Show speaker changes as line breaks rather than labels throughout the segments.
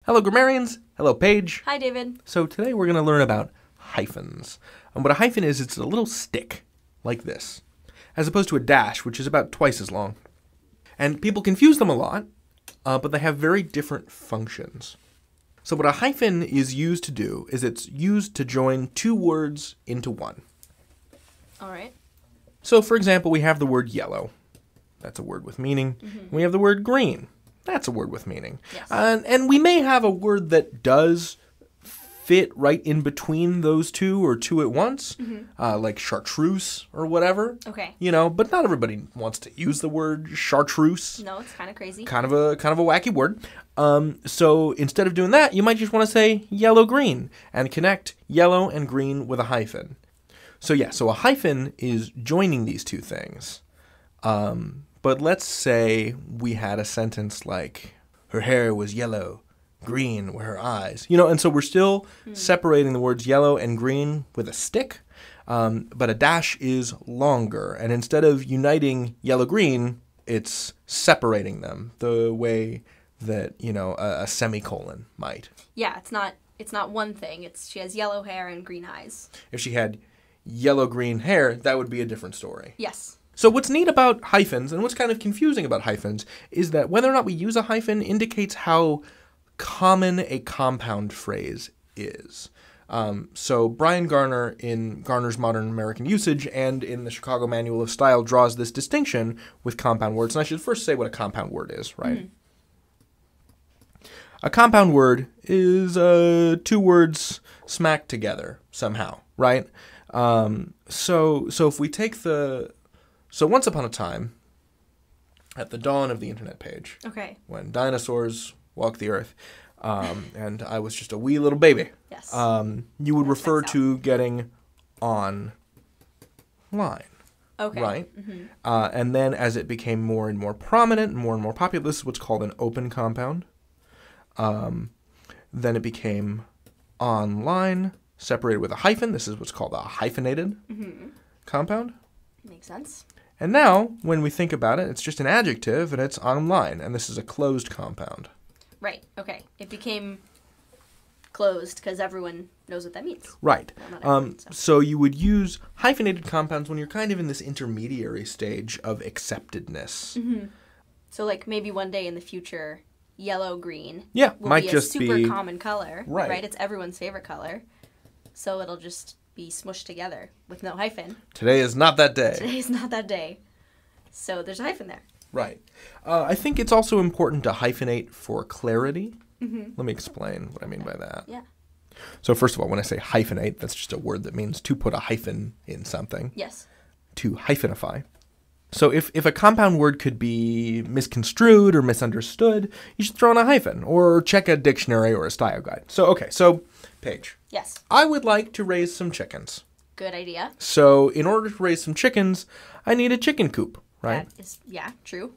Hello, grammarians. Hello, Paige.
Hi, David.
So today we're going to learn about hyphens. And what a hyphen is, it's a little stick, like this, as opposed to a dash, which is about twice as long. And people confuse them a lot, but they have very different functions. So what a hyphen is used to do is it's used to join two words into one.
All right.
So, for example, we have the word yellow. That's a word with meaning. We have the word green. That's a word with meaning.
Yes.
And we may have a word that does fit right in between those two or two at once, like chartreuse or whatever.
Okay.
You know, but not everybody wants to use the word chartreuse.
No, it's kind of crazy.
Kind of a wacky word. So instead of doing that, you might just want to say yellow-green and connect yellow and green with a hyphen. So yeah, so a hyphen is joining these two things. But let's say we had a sentence like, her hair was yellow, green were her eyes. You know, and so we're still separating the words yellow and green with a stick, but a dash is longer. And instead of uniting yellow-green, it's separating them the way that, you know, a semicolon might.
Yeah, it's not one thing. She has yellow hair and green eyes.
If she had yellow-green hair, that would be a different story.
Yes.
So what's neat about hyphens, and what's kind of confusing about hyphens, is that whether or not we use a hyphen indicates how common a compound phrase is. So Brian Garner, in Garner's Modern American Usage and in the Chicago Manual of Style, draws this distinction with compound words. And I should first say what a compound word is, right? A compound word is two words smacked together somehow, right? So if we take So once upon a time, at the dawn of the internet page,
Okay.
when dinosaurs walked the earth, and I was just a wee little baby,
Yes.
you would refer to getting online,
Okay.
right? And then as it became more and more prominent and more popular, this is what's called an open compound. Then it became online, separated with a hyphen. This is what's called a hyphenated compound.
Makes sense.
And now, when we think about it, it's just an adjective, and it's online, and this is a closed compound.
Right. Okay. It became closed because everyone knows what that means.
Right.
Well, not everyone,
So you would use hyphenated compounds when you're kind of in this intermediary stage of acceptedness.
So, like, maybe one day in the future, yellow-green will
might
be
just
a super common color.
Right.
It's everyone's favorite color. So it'll just be smushed together with no hyphen.
Today is not that day.
Today is not that day. So there's a hyphen there.
Right. I think it's also important to hyphenate for clarity. Let me explain what I mean by that.
Yeah.
So first of all, when I say hyphenate, that's just a word that means to put a hyphen in something.
Yes.
To hyphenify. So if a compound word could be misconstrued or misunderstood, you should throw in a hyphen or check a dictionary or a style guide. So Paige.
Yes.
I would like to raise some chickens.
Good idea.
So in order to raise some chickens, I need a chicken coop, right?
That is, yeah, true.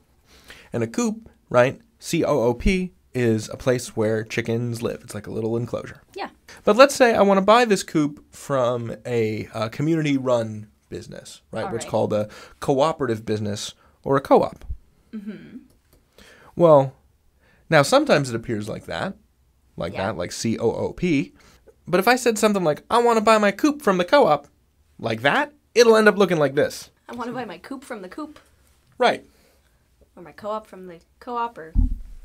And a coop, right, C-O-O-P, is a place where chickens live. It's like a little enclosure.
Yeah.
But let's say I want to buy this coop from a community-run business, right? What's called a cooperative business or a co-op. Well, now sometimes it appears like that, like C-O-O-P. But if I said something like, I want to buy my coop from the co-op, like that, it'll end up looking like this.
I want to buy my coop from the coop.
Right.
Or my co-op from the co-op, or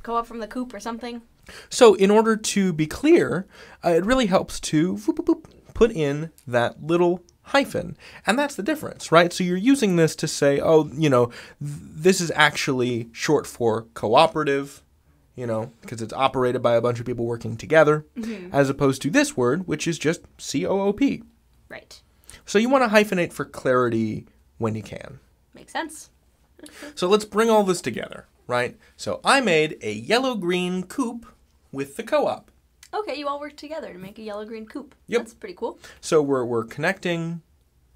co-op from the coop or something.
So in order to be clear, it really helps to put in that little hyphen. And that's the difference, right? So you're using this to say, oh, you know, this is actually short for cooperative, you know, because it's operated by a bunch of people working together, as opposed to this word, which is just C-O-O-P.
Right.
So you want to hyphenate for clarity when you can.
Makes sense.
So let's bring all this together, right? So I made a yellow-green coop with the co-op.
Okay, you all work together to make a yellow-green coop.
Yep.
That's pretty cool.
So we're connecting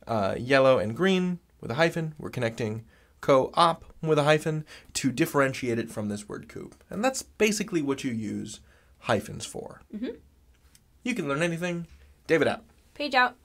yellow and green with a hyphen. We're connecting co-op with a hyphen to differentiate it from this word coop. And that's basically what you use hyphens for. You can learn anything. David out.
Page out.